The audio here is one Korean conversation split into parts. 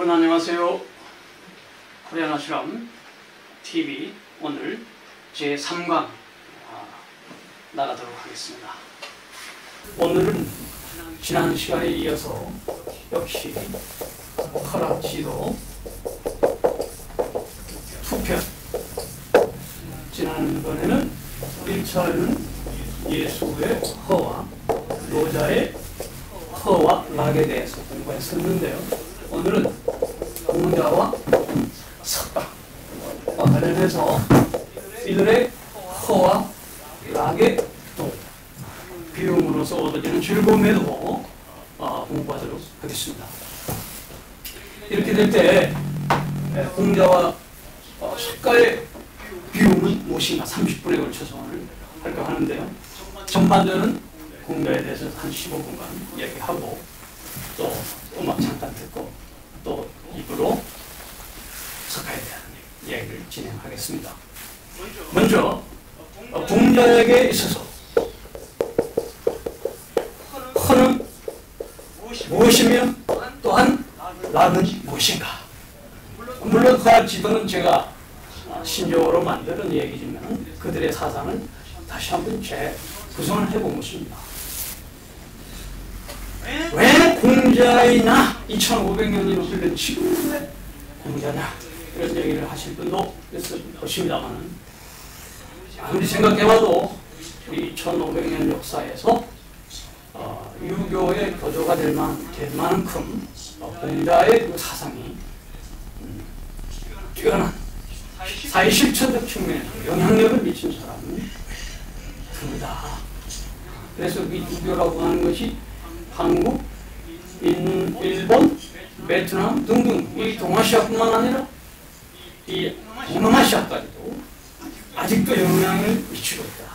여러분 안녕하세요. 코리안 아슈람 TV 오늘 제3강 나가도록 하겠습니다. 오늘은 지난 시간에 이어서 역시 허락지도 2편, 지난번에는 1차는 예수의 허와 노자의 허와 락에 대해서 공부했었는데요. 오늘은 공자와 석가와 관련해서 이들의 허와 락의 또 비움으로서 얻어지는 즐거움에도 공부하도록 하겠습니다. 이렇게 될 때 공자와 석가의 비움은 무엇인가 30분에 걸쳐서 오늘 할까 하는데요. 전반전은 공자에 대해서 한 15분간 얘기하고 또 음악 잠깐 듣고 또 입으로 석가에 대한 얘기를 진행하겠습니다. 먼저 공자에게 있어서 허는 무엇이며 또한 락은 무엇인가. 물론 허락지도는 제가 신조어로 만드는 얘기지만 그들의 사상을 다시 한번 재구성을 해본 것입니다. 왜 공자이나 2500년이 흘른 지금 왜 공자냐 이런 얘기를 하실 분도 있습니다만 아무리 생각해봐도 우리 1500년 역사에서 유교의 교조가 될 만큼 공자의 그 사상이 뛰어난 사회실천적 측면에서 영향력을 미친 사람은 드물다. 그래서 이 유교라고 하는 것이 한국, 일본, 베트남 등등 이 동아시아뿐만 아니라 이 동남아시아까지도 아직도 영향을 미치고 있다.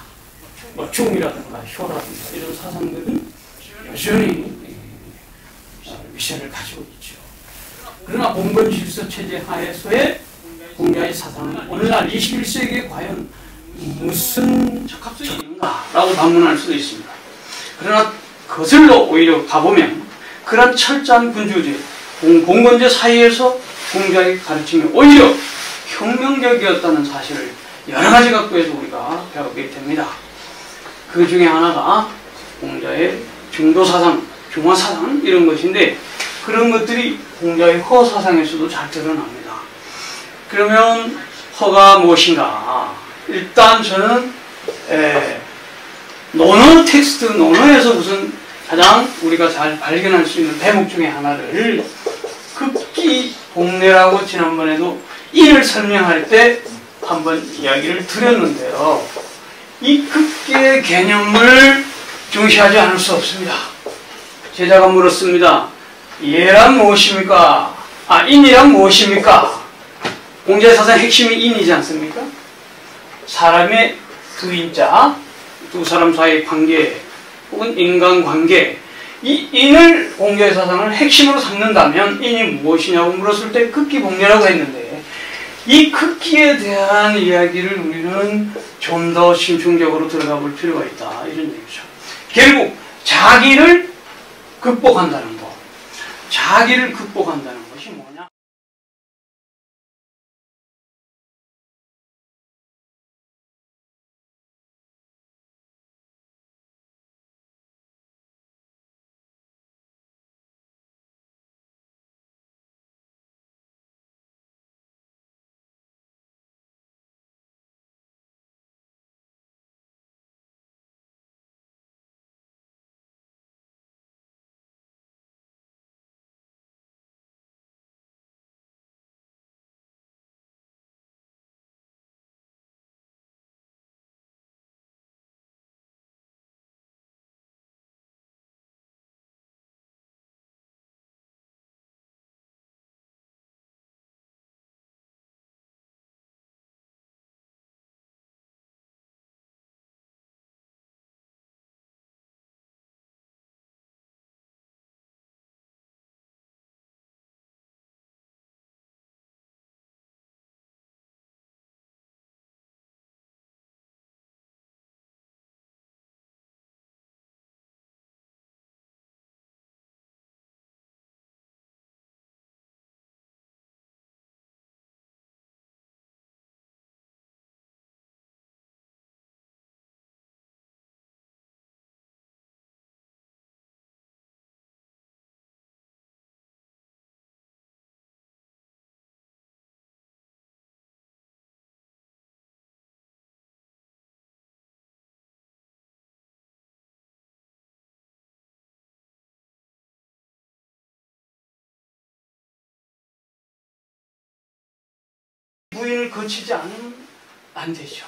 뭐 중이라든가 효라든가 이런 사상들은 여전히 미션을 가지고 있죠. 그러나 봉건 질서 체제 하에서의 공자의 사상은 오늘날 21세기에 과연 무슨 적합성이 있는가라고 반문할 수도 있습니다. 그러나 거슬러 오히려 가보면 그런 철저한 군주제, 봉건제 사이에서 공자의 가르침이 오히려 혁명적이었다는 사실을 여러 가지 각도에서 우리가 배우게 됩니다. 그 중에 하나가 공자의 중도사상, 중화사상 이런 것인데 그런 것들이 공자의 허사상에서도 잘 드러납니다. 그러면 허가 무엇인가? 일단 저는 논어 텍스트, 논어에서 우선 가장 우리가 잘 발견할 수 있는 대목 중에 하나를 극기 복례라고 지난번에도 이를 설명할 때 한번 이야기를 드렸는데요. 이 극기의 개념을 중시하지 않을 수 없습니다. 제자가 물었습니다. 예란 무엇입니까? 인이란 무엇입니까? 공자의 사상 핵심이 인이지 않습니까? 사람의 두 인자, 두 사람 사이의 관계 혹은 인간관계, 이 인을 공자의 사상을 핵심으로 삼는다면 인이 무엇이냐고 물었을 때 극기복례라고 했는데 이 극기에 대한 이야기를 우리는 좀 더 심층적으로 들어가 볼 필요가 있다 이런 얘기죠. 결국 자기를 극복한다는 것, 자기를 극복한다는 것이 뭐냐? 부인을 거치지 않으면 안 되죠.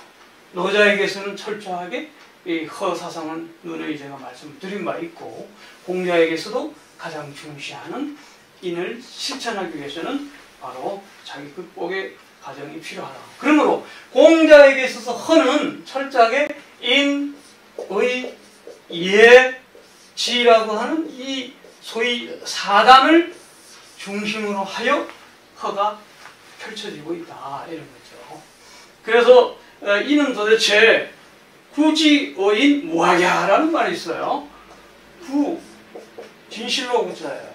노자에게서는 철저하게 이 허사상은 누누이 제가 말씀드린 바 있고, 공자에게서도 가장 중시하는 인을 실천하기 위해서는 바로 자기 극복의 과정이 필요하다. 그러므로 공자에게 있어서 허는 철저하게 인, 의, 예, 지라고 하는 이 소위 사단을 중심으로 하여 허가 펼쳐지고 있다, 이런 거죠. 그래서 이는 도대체 굳이 어인 무학야라는 말이 있어요. 구, 진실로 구자예요.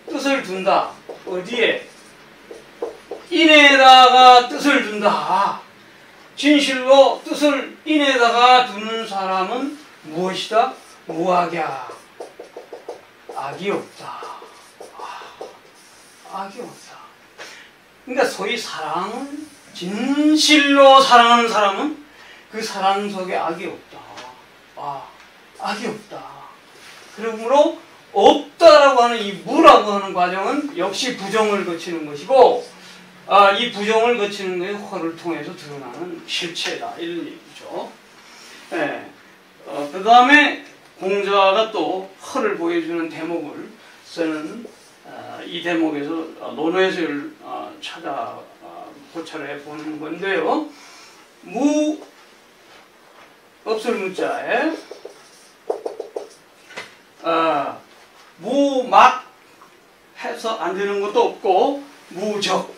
뜻을 둔다. 어디에? 인에다가 뜻을 둔다. 진실로 뜻을 인에다가 두는 사람은 무엇이다? 무학야. 악이 없다. 악이 없다. 그러니까 소위 사랑을 진실로 사랑하는 사람은 그 사랑 속에 악이 없다. 악이 없다. 그러므로 없다라고 하는 이 무라고 하는 과정은 역시 부정을 거치는 것이고, 이 부정을 거치는 것이 허를 통해서 드러나는 실체다, 이런 얘기죠. 네. 그 다음에 공자가 또 허를 보여주는 대목을 저는 이 대목에서 논어에서 찾아 고찰해 보는 건데요. 없을 무자에 무막 해서 안 되는 것도 없고, 무적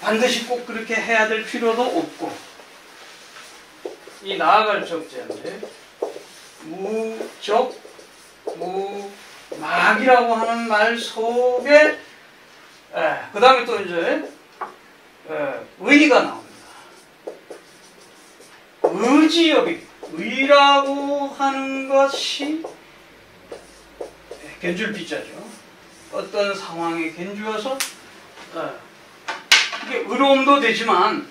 반드시 꼭 그렇게 해야 될 필요도 없고, 이 나아갈 적자인데 무적 무막이라고 하는 말 속에 그 다음에 또 이제 의가 나옵니다. 의지여비, 의라고 하는 것이 견줄비자죠. 어떤 상황에 견주어서 이게 의로움도 되지만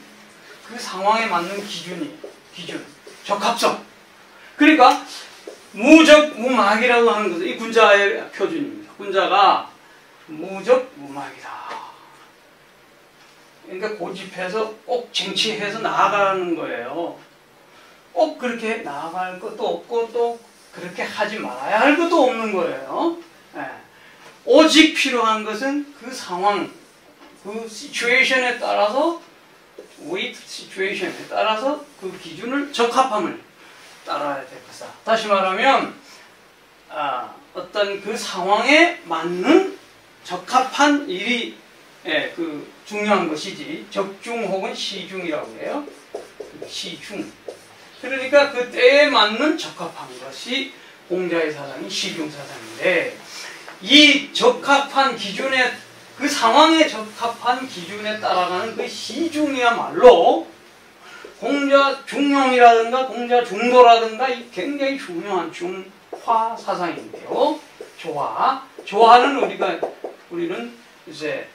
그 상황에 맞는 기준, 적합성. 그러니까 무적 무막이라고 하는 것은 이 군자의 표준입니다. 군자가 무적 무막이다. 그러니까 고집해서 꼭 쟁취해서 나아가는 거예요. 꼭 그렇게 나아갈 것도 없고 또 그렇게 하지 말아야 할 것도 없는 거예요. 오직 필요한 것은 그 상황, 그 시츄에이션에 따라서, with situation에 따라서 그 기준을, 적합함을 따라야 될 것이다. 다시 말하면 어떤 그 상황에 맞는 적합한 일이 그 중요한 것이지, 적중 혹은 시중이라고 해요. 시중. 그러니까 그 때에 맞는 적합한 것이 공자의 사상이 시중사상인데, 이 적합한 기준에, 그 상황에 적합한 기준에 따라가는 그 시중이야말로 공자 중용이라든가 공자 중도라든가 이 굉장히 중요한 중화 사상인데요. 조화는 우리는 이제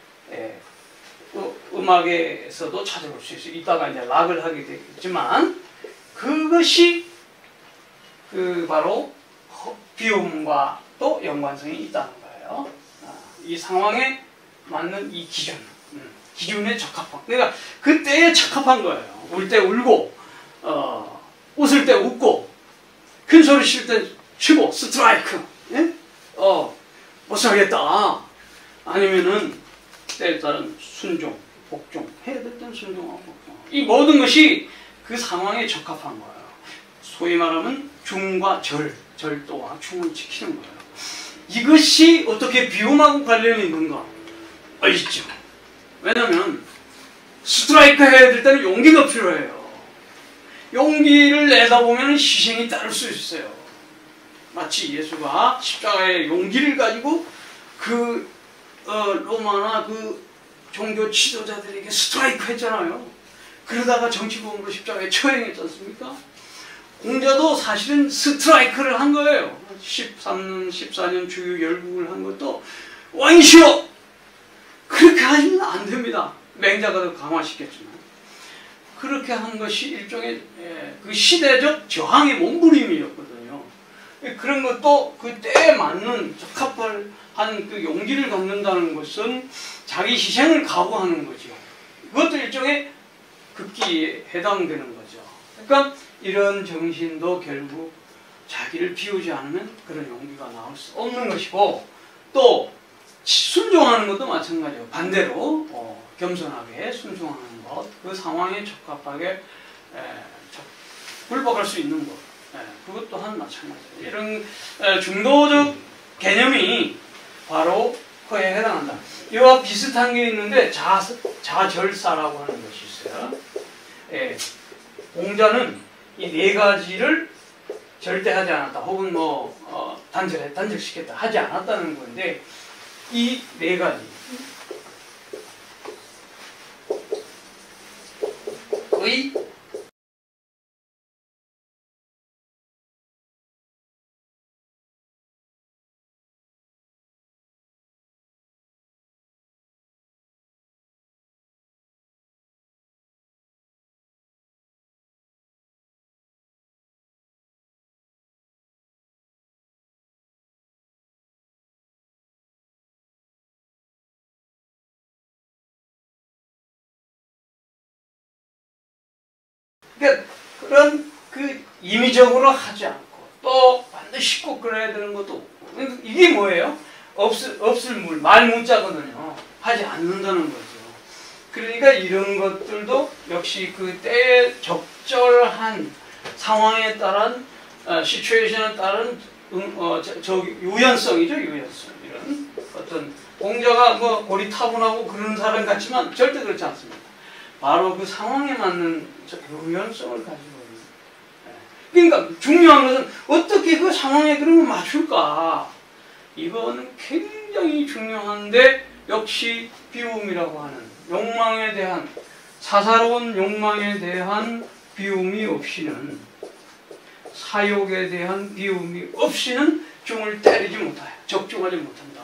음악에서도 찾아볼 수 있어요. 이따가 이제 락을 하게 되겠지만, 그것이 바로 비움과 또 연관성이 있다는 거예요. 이 상황에 맞는 이 기준에 적합한. 그러니까 그때에 적합한 거예요. 울 때 울고, 웃을 때 웃고, 큰 소리 칠 때 치고, 스트라이크. 예? 못 살겠다. 아니면은 때에 따른 순종, 복종. 해야 될 때는 순종하고 복종. 이 모든 것이 그 상황에 적합한 거예요. 소위 말하면 중과 절도와 충을 지키는 거예요. 이것이 어떻게 비움하고 관련이 있는가? 있죠. 왜냐면 스트라이크 해야 될 때는 용기가 필요해요. 용기를 내다 보면 희생이 따를 수 있어요. 마치 예수가 십자가의 용기를 가지고 로마나 종교 지도자들에게 스트라이크 했잖아요. 그러다가 정치범으로 십자가에 처형했지 않습니까? 공자도 사실은 스트라이크를 한 거예요. 13년, 14년 주유 열국을 한 것도 왕이시여! 그렇게 하시면 안 됩니다. 맹자가 더 강화시켰지만. 그렇게 한 것이 일종의 그 시대적 저항의 몸부림이었거든요. 그런 것도 그 때에 맞는 적합한 그 용기를 갖는다는 것은 자기 희생을 각오하는 거죠. 그것도 일종의 극기에 해당되는 거죠. 그러니까 이런 정신도 결국 자기를 비우지 않으면 그런 용기가 나올 수 없는 것이고, 또 순종하는 것도 마찬가지예요. 반대로 겸손하게 순종하는 것, 그 상황에 적합하게 굴복할 수 있는 것, 그것 또한 마찬가지예요. 이런 중도적 개념이 바로 그에 해당한다. 이와 비슷한 게 있는데 자절사라고 하는 것이 있어요. 공자는 이 네 가지를 절대 하지 않았다, 혹은 단절시켰다, 하지 않았다는 건데, 이 네 가지 의, 그러니까 그런 그 임의적으로 하지 않고 또 반드시 꼭 그래야 되는 것도 없고, 이게 뭐예요? 없을 물, 말문자거든요. 하지 않는다는 거죠. 그러니까 이런 것들도 역시 그 때에 적절한 상황에 따른 시츄에이션에 따른 유연성이죠, 유연성. 이런 어떤 공자가 고리타분하고 그런 사람 같지만 절대 그렇지 않습니다. 바로 그 상황에 맞는 유연성을 가지고 있는. 그러니까 중요한 것은 어떻게 그 상황에 그러면 맞출까? 이거는 굉장히 중요한데, 역시 비움이라고 하는 욕망에 대한, 사사로운 욕망에 대한 비움이 없이는, 사욕에 대한 비움이 없이는 중을 때리지 못해요. 적중하지 못한다.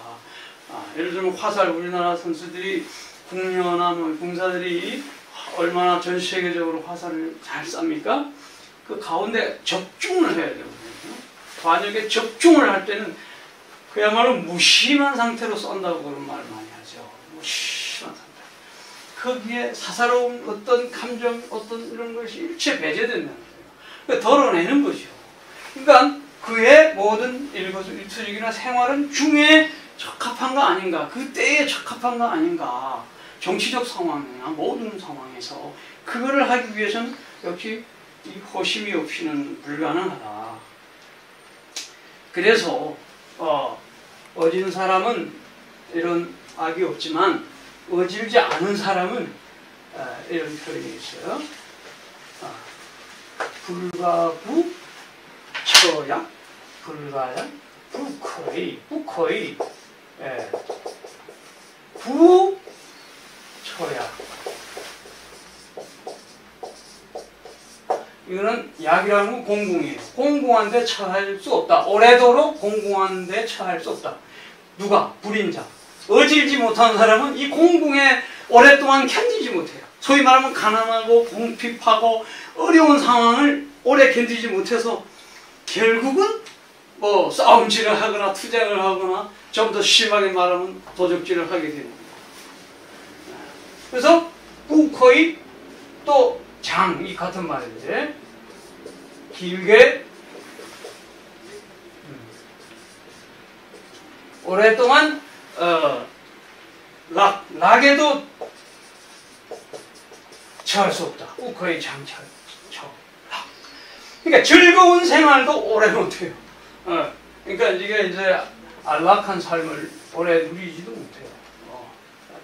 예를 들면 화살, 우리나라 선수들이 궁녀나 궁사들이 얼마나 전 세계적으로 화살을 잘 쌉니까? 그 가운데 적중을 해야 되거든요. 만약에 적중을 할 때는 그야말로 무심한 상태로 쏜다고 그런 말 많이 하죠. 무심한 상태. 거기에 사사로운 어떤 감정, 어떤 이런 것이 일체 배제된다는 거예요. 그러니까 덜어내는 거죠. 그러니까 그의 모든 일거수일투족이나 생활은 중에 적합한 거 아닌가, 그 때에 적합한 거 아닌가. 정치적 상황이나 모든 상황에서 그거를 하기 위해서는 역시 이 호심이 없이는 불가능하다. 그래서 어진 사람은 이런 악이 없지만 어질지 않은 사람은 이런 표현이 있어요. 불가부 처약, 불가약, 부커이, 처약. 이거는 약이라는 건 공공이에요. 공공한 데 처할 수 없다. 오래도록 공공한 데 처할 수 없다. 누가? 불인자. 어질지 못한 사람은 이 공공에 오랫동안 견디지 못해요. 소위 말하면 가난하고 궁핍하고 어려운 상황을 오래 견디지 못해서 결국은 싸움질을 하거나 투쟁을 하거나 좀 더 심하게 말하면 도적질을 하게 됩니다. 그래서 부커이 또 장, 이 같은 말인데 길게 오랫동안 락에도 처할 수 없다. 부커이 장처 락. 그러니까 즐거운 생활도 오래 못해요. 그러니까 이제 안락한 삶을 오래 누리지도 못해요.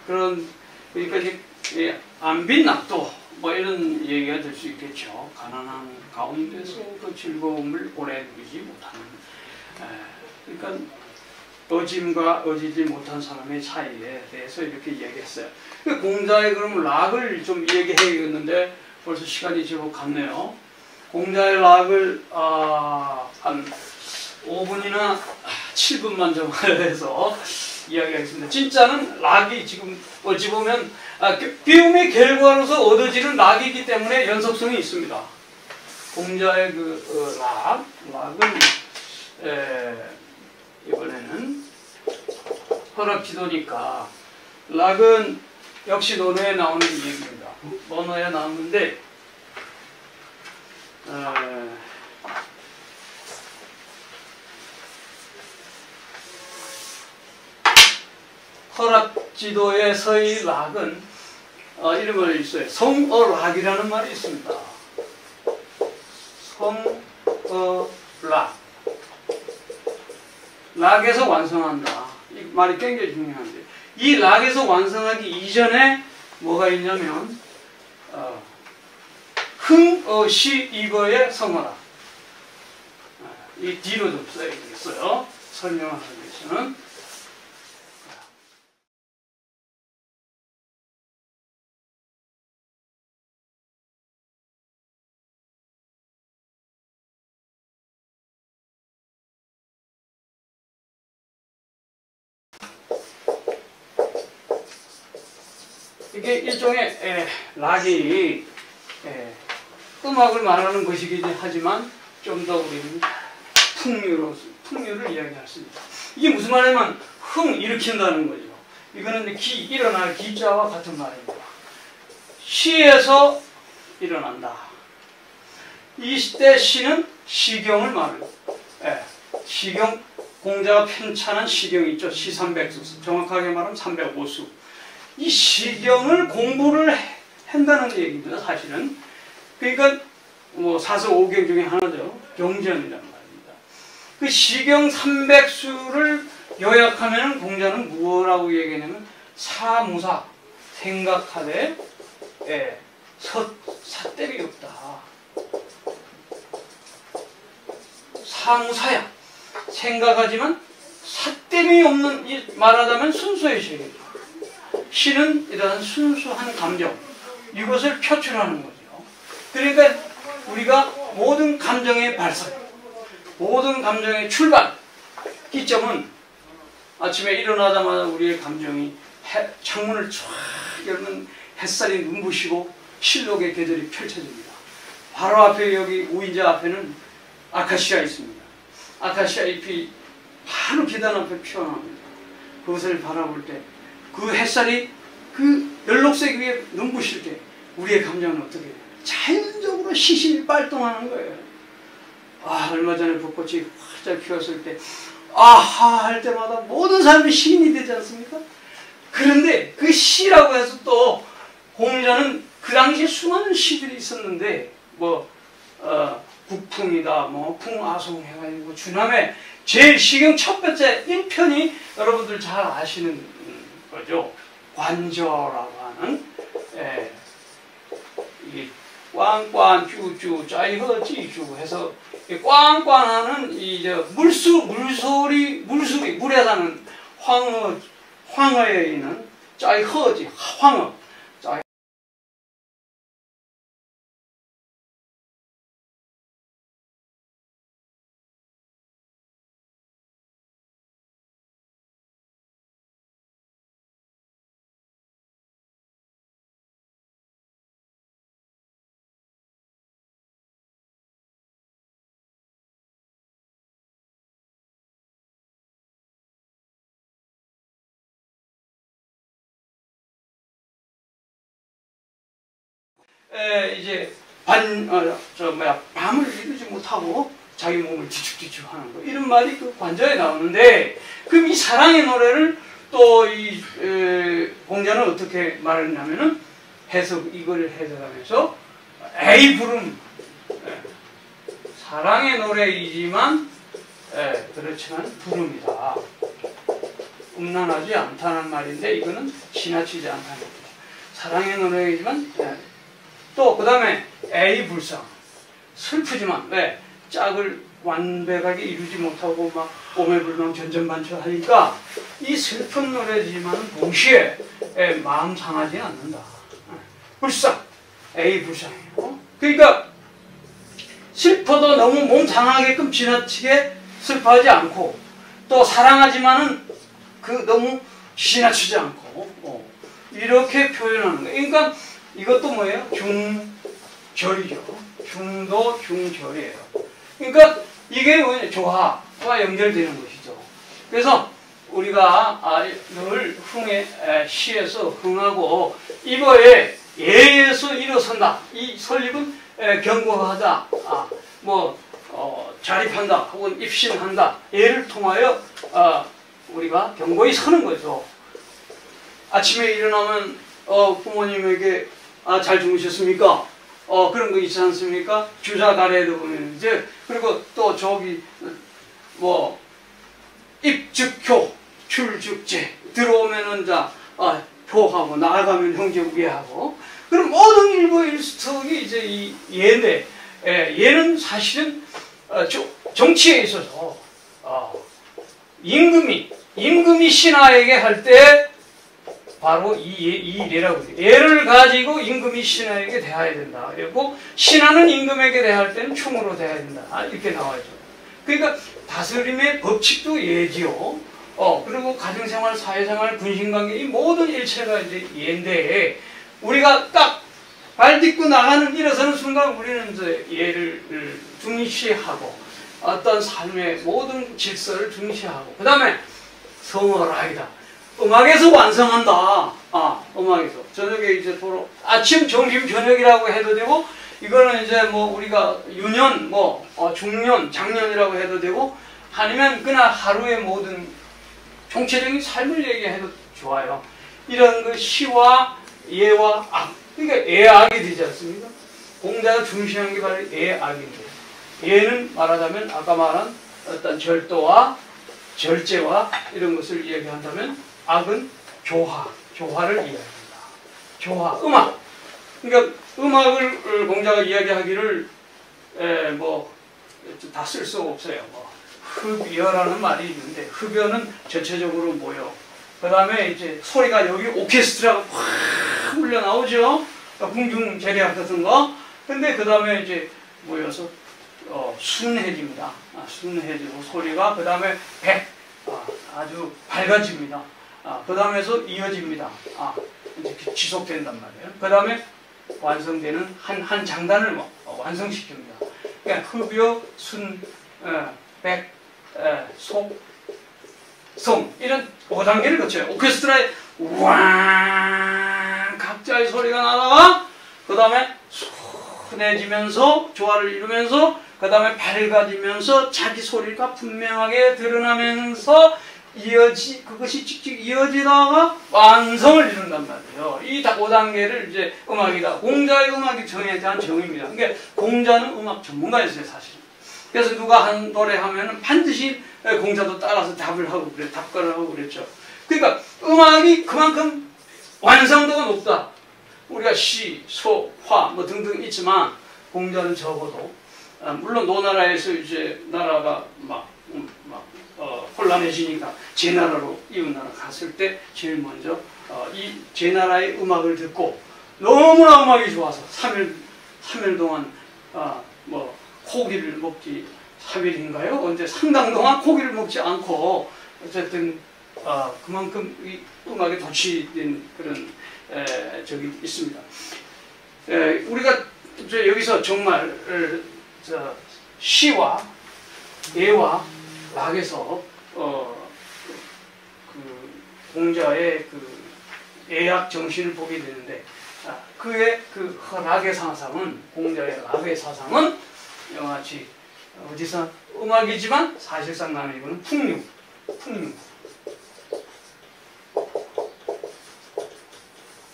그러니까 안빈낙도 이런 얘기가 될 수 있겠죠. 가난한 가운데서 그 즐거움을 오래 누리지 못하는. 그러니까 어짐과 어지지 못한 사람의 차이에 대해서 이렇게 얘기했어요. 공자의 그럼 락을 좀 얘기해야겠는데 벌써 시간이 제법 갔네요. 공자의 락을 한 5분이나 7분만 좀 해서 이야기하겠습니다. 진짜는 락이 지금 어찌 보면 비움의 결과로서 얻어지는 락이기 때문에 연속성이 있습니다. 공자의 락은 이번에는 허락지도니까 락은 역시 논어에 나오는 얘기입니다. 언어에 나오는데 허락지도에서의 락은 이런 말이 있어요. 성어락이라는 말이 있습니다. 성어락. 락에서 완성한다. 이 말이 굉장히 중요한데, 이 락에서 완성하기 이전에 뭐가 있냐면 흥어시 이거의 성어락. 이 뒤로 좀 써야겠어요. 설명하기 위해서는. 이게 일종의 락이 음악을 말하는 것이긴 하지만 좀 더 우리는 풍류를 이야기할 수 있다. 이게 무슨 말이냐면 일으킨다는 거죠. 이거는 이제 일어날 기자와 같은 말입니다. 시에서 일어난다. 이때 시는 시경을 말해요. 시경, 공자가 편찬한 시경이 있죠. 시300수, 정확하게 말하면 305수. 이 시경을 공부를 한다는 얘기입니다, 사실은. 그러니까 뭐 사서 5경 중에 하나죠. 경전이라는 말입니다. 그 시경 300수를 요약하면 공자는 무엇라고 얘기하냐면 사무사, 생각하되 삿대이 없다. 사무사야. 생각하지만 삿대이 없는, 말하자면 순수의 시겠죠. 시는 이러한 순수한 감정, 이것을 표출하는 거죠. 그러니까 우리가 모든 감정의 발산, 모든 감정의 출발 기점은 아침에 일어나자마자 우리의 감정이 창문을 쫙 열면 햇살이 눈부시고 실록의 계절이 펼쳐집니다. 바로 앞에 여기 우인자 앞에는 아카시아 있습니다. 아카시아 잎이 바로 계단 앞에 피어납니다. 그것을 바라볼 때 그 햇살이 그 연록색 위에 눈부실 때 우리의 감정은 어떻게 돼요? 자연적으로 시실발동하는 거예요. 얼마 전에 벚꽃이 활짝 피었을 때 아하 할 때마다 모든 사람이 시인이 되지 않습니까? 그런데 그 시라고 해서 또 공자는 그 당시에 수많은 시들이 있었는데 국풍이다, 풍아송 해가지고 주남에 제일 시경 첫 번째 1편이 여러분들 잘 아시는 거죠. 관저라고 하는 이 꽝꽝 쭈쭈 짜이허지쭈 해서 꽝꽝하는 물소리 물에 사는 황어에 있는 짜이허지 황어. 이제 밤을 이루지 못하고 자기 몸을 뒤죽뒤죽 하는 거, 이런 말이 그 관저에 나오는데, 그럼 이 사랑의 노래를 또 이 공자는 어떻게 말했냐면은 이걸 해석하면서 에이 부름, 사랑의 노래이지만 그렇지만 부름이다. 음란하지 않다는 말인데 이거는 지나치지 않다는 겁니다. 사랑의 노래이지만 또 그 다음에 에이 불상, 슬프지만 왜 짝을 완벽하게 이루지 못하고 막 오매불망 전전반전하니까 이 슬픈 노래지만 동시에 마음 상하지 않는다. 불상, 에이 불상이에요. 그러니까 슬퍼도 너무 몸 상하게끔 지나치게 슬퍼하지 않고, 또 사랑하지만은 너무 지나치지 않고 이렇게 표현하는 거예요. 그러니까 이것도 뭐예요? 중절이죠. 중도 중절이에요. 그러니까 이게 조화와 연결되는 것이죠. 그래서 우리가 늘 시에서 흥하고 이거에 예에서 일어선다. 이 설립은 경고하다, 자립한다, 혹은 입신한다. 예를 통하여 우리가 경고에 서는 거죠. 아침에 일어나면 부모님에게 잘 주무셨습니까? 그런 거 있지 않습니까? 주자 가래도 보면 이제, 그리고 또 저기 입즉효, 출즉제, 들어오면은 효하고, 나아가면 형제 우애하고, 그럼 모든 일거일투족이 이제 이 예인데, 예는 사실은 정치에 있어서 임금이 신하에게 할 때 바로 이 예라고 해요. 예를 가지고 임금이 신하에게 대해야 된다. 그리고 신하는 임금에게 대할 때는 충으로 대해야 된다. 이렇게 나와있죠. 그러니까 다스림의 법칙도 예지요. 그리고 가정생활, 사회생활, 군신관계, 이 모든 일체가 이제 예인데, 우리가 딱 발 딛고 나가는, 일어서는 순간 우리는 이제 예를 중시하고, 어떤 삶의 모든 질서를 중시하고, 그 다음에 성어라이다. 음악에서 완성한다. 음악에서. 저녁에 이제 아침, 점심, 저녁이라고 해도 되고, 이거는 이제 우리가 유년, 중년, 장년이라고 해도 되고, 아니면 그날 하루의 모든 총체적인 삶을 얘기해도 좋아요. 이런 그 시와 예와 악. 그러니까 예악이 되지 않습니까? 공자가 중시한 게 바로 예악인데, 예는 말하자면 아까 말한 어떤 절도와 절제와 이런 것을 이야기한다면, 악은 조화를 이야기합니다. 조화, 음악. 그러니까 음악을 공자가 이야기하기를 다 쓸 수가 없어요. 흡여라는 말이 있는데, 흡여는 전체적으로 모여. 그 다음에 이제 소리가 여기 오케스트라가 확 울려 나오죠. 궁중 재래악 같은 거. 근데 그 다음에 이제 모여서 순해집니다. 순해지고 소리가, 그 다음에 아주 밝아집니다. 그 다음에서 이어집니다. 이제 지속된단 말이에요. 그 다음에 완성되는 한 장단을 완성시킵니다. 그러니까 흡여, 순, 백, 속, 성, 이런 5단계를 거쳐요. 오케스트라에 왕 각자의 소리가 나다가, 그 다음에 순해지면서 조화를 이루면서, 그 다음에 밝아지면서 자기 소리가 분명하게 드러나면서 그것이 찍찍 이어지다가 완성을 이룬단 말이에요. 이 5단계를 이제 음악이다. 공자의 음악이 정에 대한 정의입니다. 그러니까 공자는 음악 전문가였어요, 사실. 그래서 누가 한 노래 하면은 반드시 공자도 따라서 답을 하고 답가를 하고 그랬죠. 그러니까 음악이 그만큼 완성도가 높다. 우리가 시, 소, 화 등등 있지만, 공자는 적어도 물론 노나라에서 이제 나라가 혼란해지니까 제나라로 이웃나라 갔을 때 제일 먼저 이 제나라의 음악을 듣고 너무나 음악이 좋아서 3일 동안 고기를 먹지, 3일인가요? 언제 상당 동안 고기를 먹지 않고, 어쨌든 그만큼 이 음악에 도취된 그런 적이 있습니다. 우리가 여기서 정말 시와 예와 락에서 공자의 예약 정신을 보게 되는데, 그의 락의 사상은, 공자의 락의 사상은 이같이 어디서 음악이지만 사실상 나는 이거는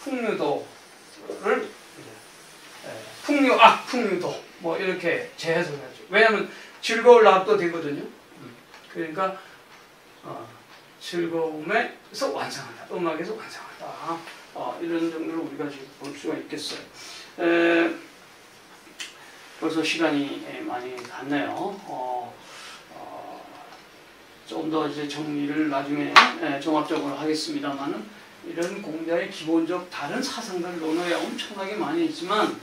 풍류도를 풍류악, 풍류도 이렇게 재해석을 하죠. 왜냐하면 즐거울 락도 되거든요. 그러니까 즐거움에서 완성한다, 음악에서 완성한다. 이런 정도로 우리가 지금 볼 수가 있겠어요. 벌써 시간이 많이 갔네요. 좀 더 이제 정리를 나중에 종합적으로 하겠습니다만은, 이런 공자의 기본적 다른 사상들 논어에 엄청나게 많이 있지만,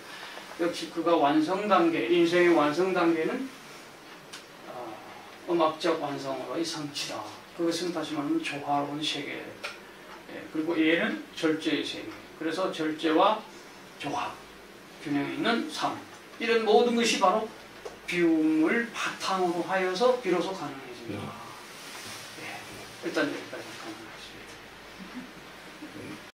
역시 그가 완성 단계, 인생의 완성 단계는 음악적 완성으로의 성취다. 그것은 다시 말하면 조화로운 세계, 그리고 예는 절제의 세계. 그래서 절제와 조화, 균형 있는 삶, 이런 모든 것이 바로 비움을 바탕으로 하여서 비로소 가능해집니다. 일단 여기까지.